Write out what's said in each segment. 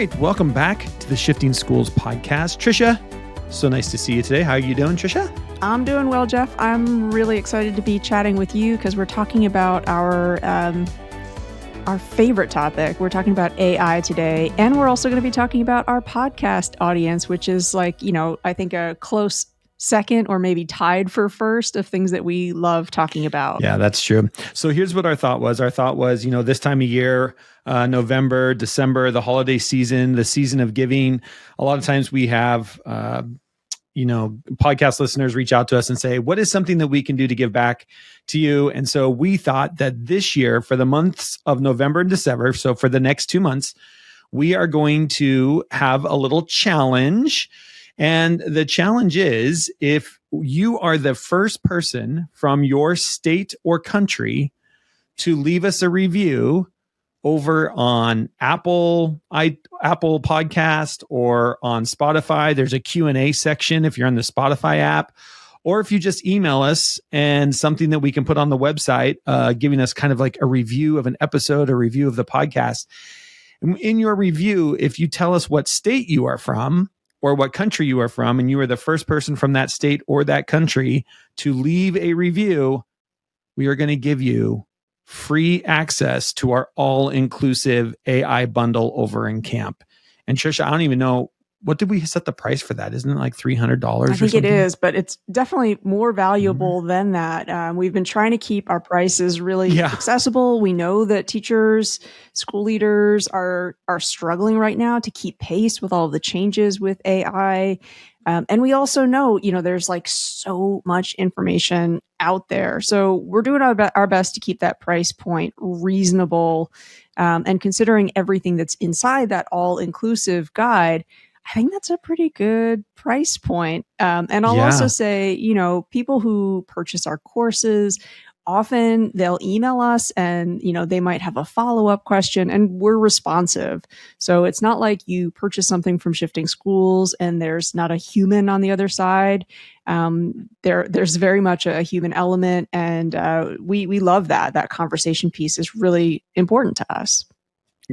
right, welcome back to the Shifting Schools podcast. Tricia, so nice to see you today. How are you doing, Tricia? I'm doing well, Jeff. I'm really excited to be chatting with you because we're talking about our favorite topic. We're talking about AI today, and we're also going to be talking about our podcast audience, which is like, I think a close second or maybe tied for first of things that we love talking about. Yeah, that's true. So here's what our thought was. Our thought was, this time of year, November, December, the holiday season, the season of giving, a lot of times we have, podcast listeners reach out to us and say, what is something that we can do to give back to you? And so we thought that this year, for the months of November and December, so for the next 2 months, we are going to have a little challenge. And the challenge is, if you are the first person from your state or country to leave us a review over on Apple Podcast or on Spotify, there's a Q&A section if you're on the Spotify app, or if you just email us and something that we can put on the website, giving us kind of like a review of an episode, a review of the podcast. In your review, if you tell us what state you are from, or what country you are from, and you are the first person from that state or that country to leave a review, we are going to give you free access to our all-inclusive AI bundle over in camp. And Tricia, I don't even know, what did we set the price for that? Isn't it like $300 or something? I think it is, but it's definitely more valuable than that. We've been trying to keep our prices really accessible. We know that teachers, school leaders are struggling right now to keep pace with all of the changes with AI. And we also know, there's like so much information out there. So we're doing our best to keep that price point reasonable. And considering everything that's inside that all-inclusive guide, I think that's a pretty good price point. And I'll also say, people who purchase our courses, often they'll email us and, they might have a follow-up question, and we're responsive. So it's not like you purchase something from Shifting Schools and there's not a human on the other side. There's very much a human element, and we love that. That conversation piece is really important to us.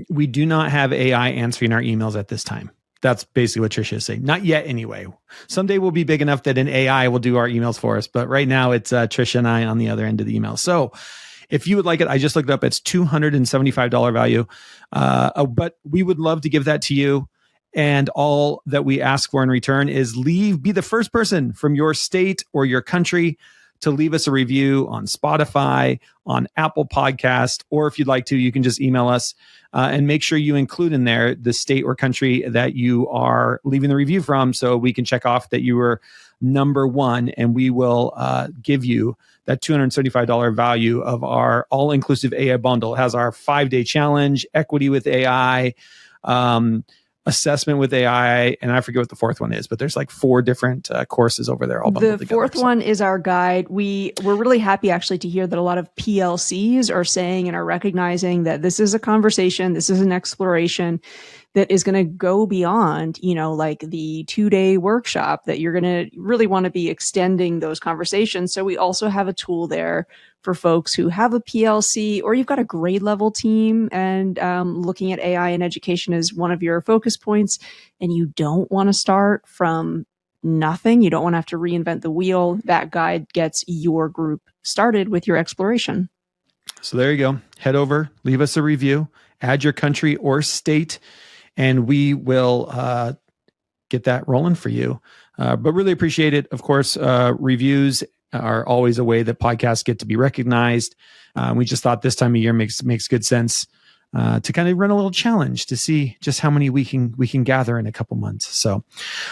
We do not have AI answering our emails at this time. That's basically what Tricia is saying. Not yet, anyway. Someday we'll be big enough that an AI will do our emails for us. But right now, it's Tricia and I on the other end of the email. So if you would like it, I just looked it up. It's $275 value. But we would love to give that to you. And all that we ask for in return is be the first person from your state or your country to leave us a review on Spotify, on Apple Podcast, or if you'd like to, you can just email us and make sure you include in there the state or country that you are leaving the review from, so we can check off that you were number one, and we will give you that $275 value of our all-inclusive AI bundle. It has our 5-day challenge, equity with AI, assessment with AI, and I forget what the fourth one is, but there's like 4 different courses over there all bundled together. The fourth one is our guide. We're really happy actually to hear that a lot of PLCs are saying and are recognizing that this is a conversation, this is an exploration that is going to go beyond, like the 2-day workshop, that you're going to really want to be extending those conversations. So we also have a tool there for folks who have a PLC, or you've got a grade level team and looking at AI in education is one of your focus points, and you don't want to start from nothing. You don't want to have to reinvent the wheel. That guide gets your group started with your exploration. So there you go. Head over, leave us a review, add your country or state, and we will get that rolling for you. But really appreciate it. Of course, reviews are always a way that podcasts get to be recognized. We just thought this time of year makes good sense to kind of run a little challenge to see just how many we can gather in a couple months. So,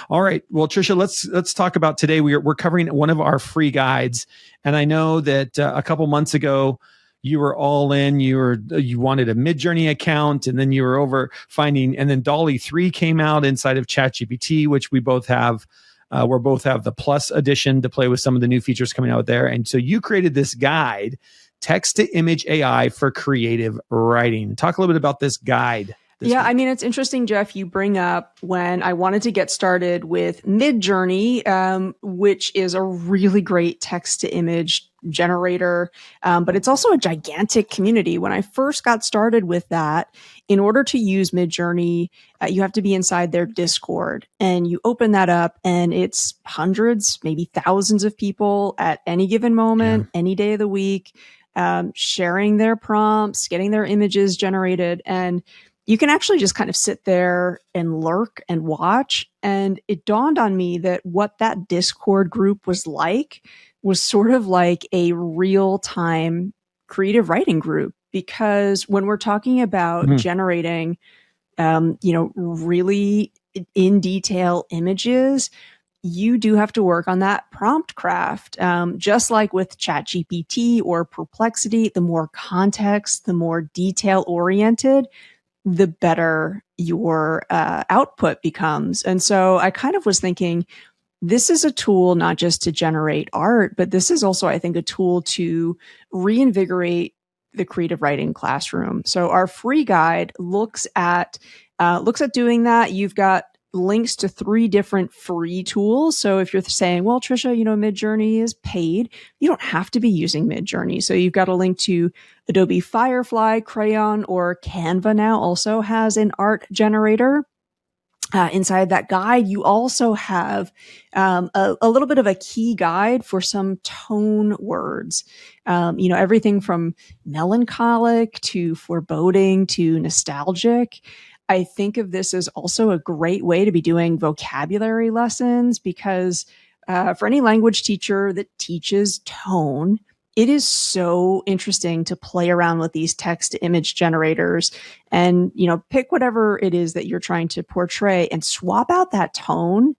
all right. Well, Tricia, let's talk about today. We're covering one of our free guides, and I know that a couple months ago, you were all in. You wanted a Midjourney account, and then you were over finding. And then DALL-E 3 came out inside of ChatGPT, which we both have. We both have the Plus edition to play with some of the new features coming out there. And so you created this guide, Text to Image AI for Creative Writing. Talk a little bit about this guide. Yeah, week. I mean, it's interesting, Jeff, you bring up when I wanted to get started with Midjourney, which is a really great text to image generator. But it's also a gigantic community. When I first got started with that, in order to use Midjourney, you have to be inside their Discord, and you open that up and it's hundreds, maybe thousands of people at any given moment, any day of the week, sharing their prompts, getting their images generated. And you can actually just kind of sit there and lurk and watch. And it dawned on me that what that Discord group was sort of like a real-time creative writing group. Because when we're talking about generating, really in detail images, you do have to work on that prompt craft. Just like with ChatGPT or Perplexity, the more context, the more detail oriented, the better your output becomes. And so I kind of was thinking, this is a tool not just to generate art, but this is also, I think, a tool to reinvigorate the creative writing classroom. So our free guide looks at doing that. You've got links to 3 different free tools. So if you're saying, well, Tricia, Midjourney is paid, you don't have to be using Midjourney. So you've got a link to Adobe Firefly, Crayon, or Canva now also has an art generator. Inside that guide, you also have a little bit of a key guide for some tone words. Everything from melancholic to foreboding to nostalgic. I think of this as also a great way to be doing vocabulary lessons, because for any language teacher that teaches tone, it is so interesting to play around with these text to image generators and, pick whatever it is that you're trying to portray and swap out that tone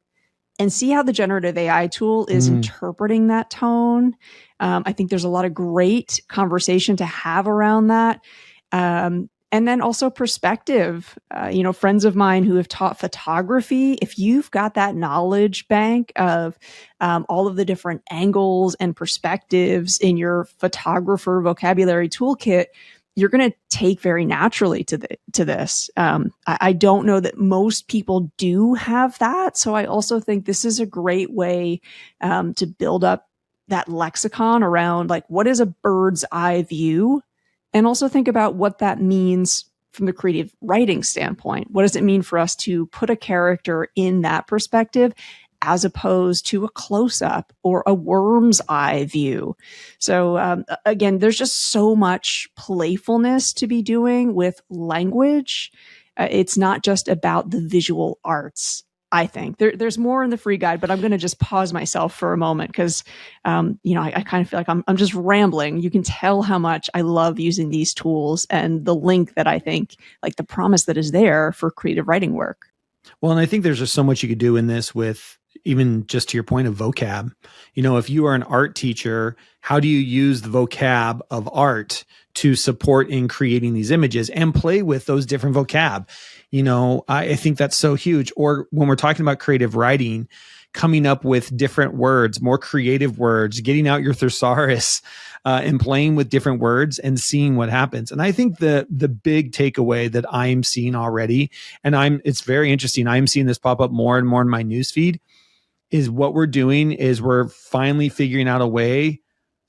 and see how the generative AI tool is interpreting that tone. I think there's a lot of great conversation to have around that. And then also perspective, friends of mine who have taught photography, if you've got that knowledge bank of all of the different angles and perspectives in your photographer vocabulary toolkit, you're going to take very naturally to this. I don't know that most people do have that. So I also think this is a great way to build up that lexicon around, like, what is a bird's eye view? And also think about what that means from the creative writing standpoint. What does it mean for us to put a character in that perspective as opposed to a close-up or a worm's eye view? So again, there's just so much playfulness to be doing with language. It's not just about the visual arts. I think there's more in the free guide, but I'm going to just pause myself for a moment because, I kind of feel like I'm just rambling. You can tell how much I love using these tools and the link that I think, like the promise that is there for creative writing work. Well, and I think there's just so much you could do in this with, even just to your point of vocab. If you are an art teacher, how do you use the vocab of art to support in creating these images and play with those different vocab? I think that's so huge. Or when we're talking about creative writing, coming up with different words, more creative words, getting out your thesaurus and playing with different words and seeing what happens. And I think the big takeaway that I'm seeing already, and it's very interesting, I'm seeing this pop up more and more in my newsfeed, is what we're doing is we're finally figuring out a way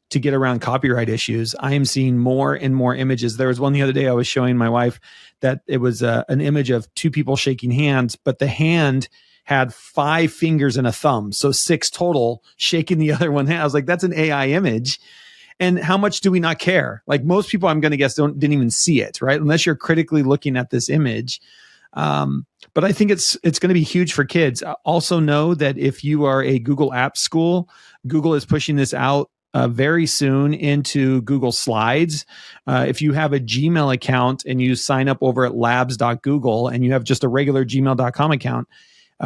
to get around copyright issues. I am seeing more and more images. There was one the other day I was showing my wife that it was an image of 2 people shaking hands, but the hand had 5 fingers and a thumb. So 6 total shaking the other one hand. I was like, that's an AI image. And how much do we not care? Like, most people, I'm going to guess, didn't even see it, right? Unless you're critically looking at this image. But I think it's going to be huge for kids. Also know that if you are a Google Apps school, Google is pushing this out very soon into Google Slides. If you have a Gmail account and you sign up over at labs.google and you have just a regular gmail.com account,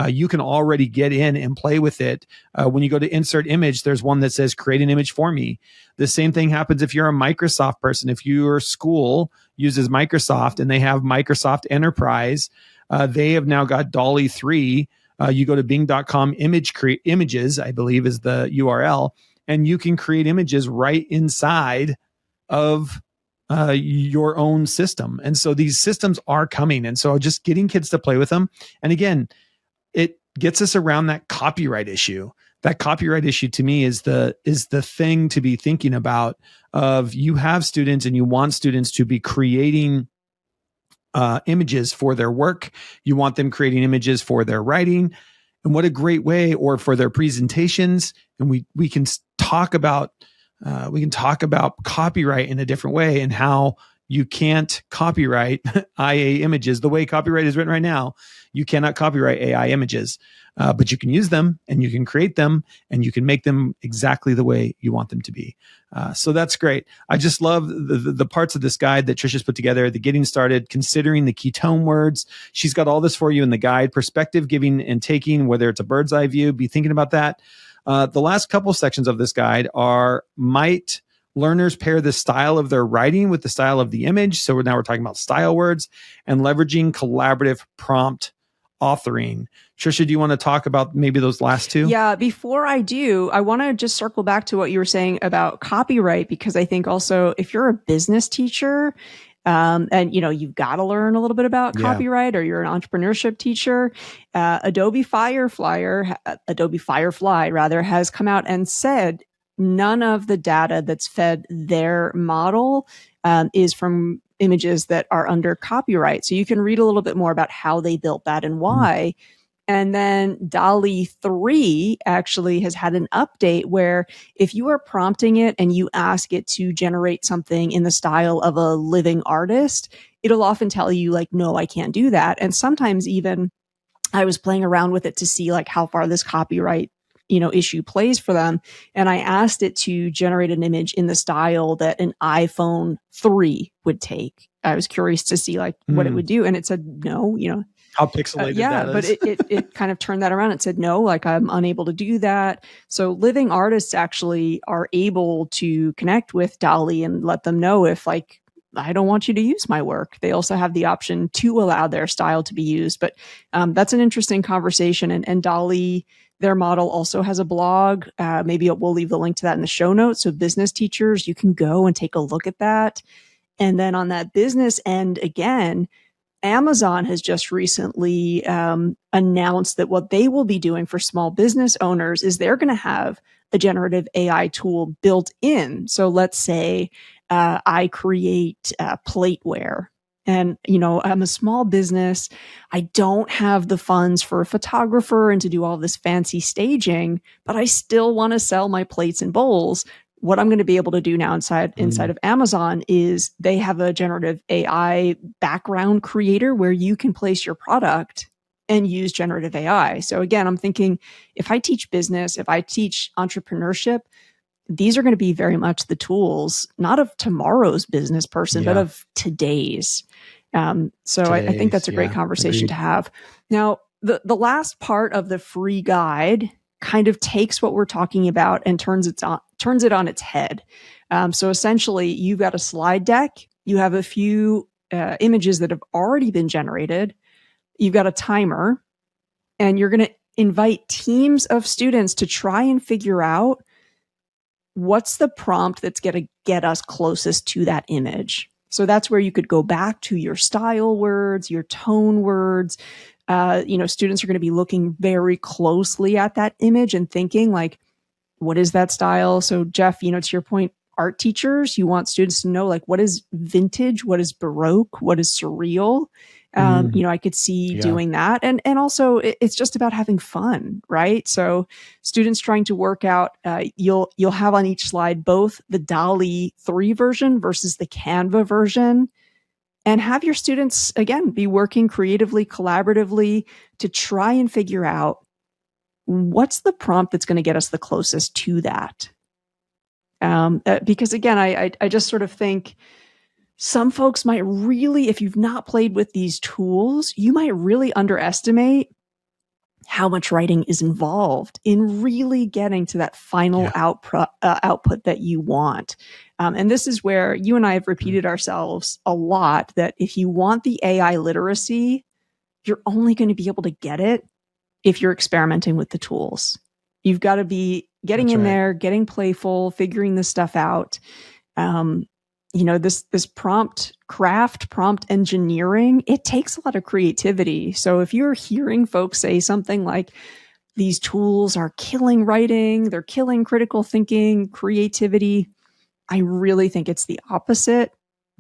you can already get in and play with it. When you go to insert image, there's one that says create an image for me. The same thing happens if you're a Microsoft person. If your school uses Microsoft and they have Microsoft Enterprise, they have now got DALL-E 3. You go to bing.com images, I believe is the URL, and you can create images right inside of your own system. And so these systems are coming. And so just getting kids to play with them. And again, it gets us around that copyright issue. that copyright issue to me is the thing to be thinking about. Of, you have students and you want students to be creating images for their work. You want them creating images for their writing, and what a great way, or for their presentations. And we can talk about copyright in a different way, and how you can't copyright IA images the way copyright is written right now. You cannot copyright AI images, but you can use them, and you can create them, and you can make them exactly the way you want them to be. So that's great. I just love the parts of this guide that Tricia's put together, the getting started, considering the key tone words. She's got all this for you in the guide. Perspective, giving and taking, whether it's a bird's eye view, be thinking about that. The last couple sections of this guide are, might learners pair the style of their writing with the style of the image? So now we're talking about style words, and leveraging collaborative prompt authoring. Tricia, do you want to talk about maybe those last two? Yeah, before I do, I want to just circle back to what you were saying about copyright, because I think also if you're a business teacher, and you've got to learn a little bit about copyright, or you're an entrepreneurship teacher, Adobe Firefly has come out and said none of the data that's fed their model is from images that are under copyright. So you can read a little bit more about how they built that and why. And then DALL-E 3 actually has had an update where if you are prompting it and you ask it to generate something in the style of a living artist, it'll often tell you like, no, I can't do that. And sometimes even I was playing around with it to see like how far this copyright issue plays for them. And I asked it to generate an image in the style that an iPhone 3 would take. I was curious to see like what it would do. And it said, no, how pixelated that is. But it kind of turned that around. It said, no, like I'm unable to do that. So living artists actually are able to connect with DALL-E and let them know if like, I don't want you to use my work. They also have the option to allow their style to be used. But that's an interesting conversation. And DALL-E, their model also has a blog. Maybe we'll leave the link to that in the show notes. So business teachers, you can go and take a look at that. And then on that business end, again, Amazon has just recently announced that what they will be doing for small business owners is they're going to have a generative AI tool built in. So let's say I create plateware. And, I'm a small business. I don't have the funds for a photographer and to do all this fancy staging, but I still want to sell my plates and bowls. What I'm going to be able to do now inside of Amazon is they have a generative AI background creator where you can place your product and use generative AI. So again, I'm thinking if I teach business, if I teach entrepreneurship, these are going to be very much the tools, not of tomorrow's business person, but of today's. I think that's a great conversation to have. Now, the last part of the free guide kind of takes what we're talking about and turns it on its head. So essentially, you've got a slide deck. You have a few images that have already been generated. You've got a timer, and you're going to invite teams of students to try and figure out what's the prompt that's going to get us closest to that image. So that's where you could go back to your style words, your tone words. Students are going to be looking very closely at that image and thinking like, what is that style? So Jeff, to your point, art teachers, you want students to know like, what is vintage? What is Baroque? What is surreal? I could see doing that. And also it's just about having fun, right? So students trying to work out, you'll have on each slide, both the DALL-E 3 version versus the Canva version, and have your students again, be working creatively, collaboratively to try and figure out what's the prompt that's going to get us the closest to that. Because again, I just sort of think, some folks might really, if you've not played with these tools, you might really underestimate how much writing is involved in really getting to that final output that you want. And this is where you and I have repeated ourselves a lot, that if you want the AI literacy, you're only going to be able to get it if you're experimenting with the tools. You've got to be getting there, getting playful, figuring this stuff out. This prompt engineering, it takes a lot of creativity. So if you're hearing folks say something like, these tools are killing writing, they're killing critical thinking, creativity. I really think it's the opposite,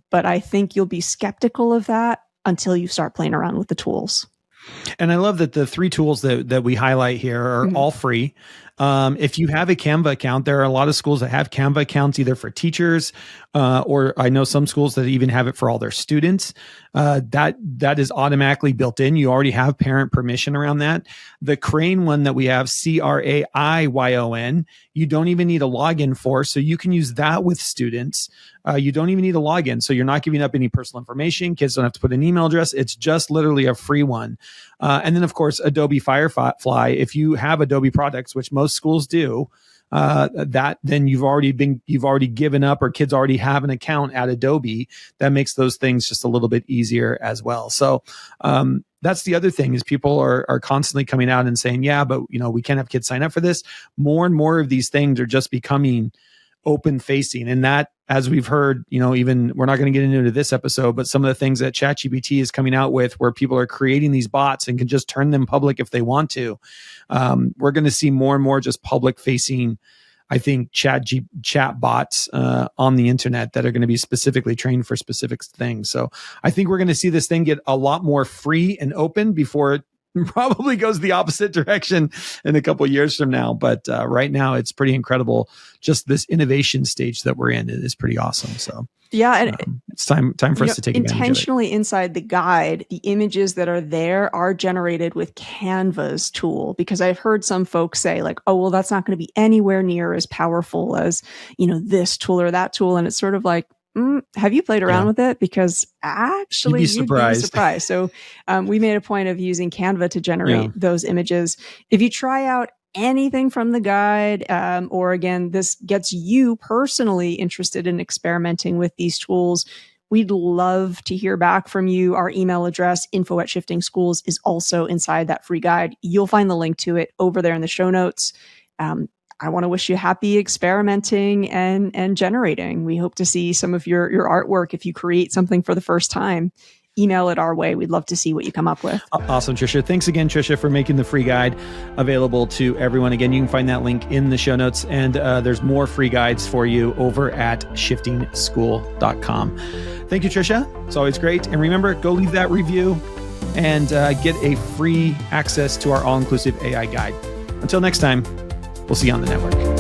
but I think you'll be skeptical of that until you start playing around with the tools. And I love that the 3 tools that we highlight here are all free. If you have a Canva account, there are a lot of schools that have Canva accounts either for teachers or I know some schools that even have it for all their students. That is automatically built in. You already have parent permission around that. The Crane one that we have, CRAIYON, you don't even need a login for, so you can use that with students. You don't even need a login, so you're not giving up any personal information. Kids don't have to put an email address. It's just literally a free one. And then, of course, Adobe Firefly. If you have Adobe products, which most schools do, then you've already given up, or kids already have an account at Adobe. That makes those things just a little bit easier as well. So that's the other thing, is people are constantly coming out and saying, yeah, but we can't have kids sign up for this. More and more of these things are just becoming open facing. And that, as we've heard, even we're not going to get into this episode, but some of the things that ChatGPT is coming out with, where people are creating these bots and can just turn them public if they want to. We're going to see more and more just public facing, I think, chat bots on the internet that are going to be specifically trained for specific things. So I think we're going to see this thing get a lot more free and open before it probably goes the opposite direction in a couple of years from now. But right now, it's pretty incredible. Just this innovation stage that we're in is pretty awesome. So yeah, and it's time for us to take advantage of it. Intentionally inside the guide, the images that are there are generated with Canva's tool, because I've heard some folks say like, oh, well, that's not going to be anywhere near as powerful as, this tool or that tool. And it's sort of like, have you played around with it? Because actually, you'd be surprised. So we made a point of using Canva to generate those images. If you try out anything from the guide, or again, this gets you personally interested in experimenting with these tools, we'd love to hear back from you. Our email address, info@shiftingschools, is also inside that free guide. You'll find the link to it over there in the show notes. I want to wish you happy experimenting and generating. We hope to see some of your artwork. If you create something for the first time, email it our way. We'd love to see what you come up with. Awesome, Tricia. Thanks again, Tricia, for making the free guide available to everyone. Again, you can find that link in the show notes, and there's more free guides for you over at shiftingschool.com. Thank you, Tricia. It's always great. And remember, go leave that review and get a free access to our all-inclusive AI guide. Until next time, we'll see you on the network.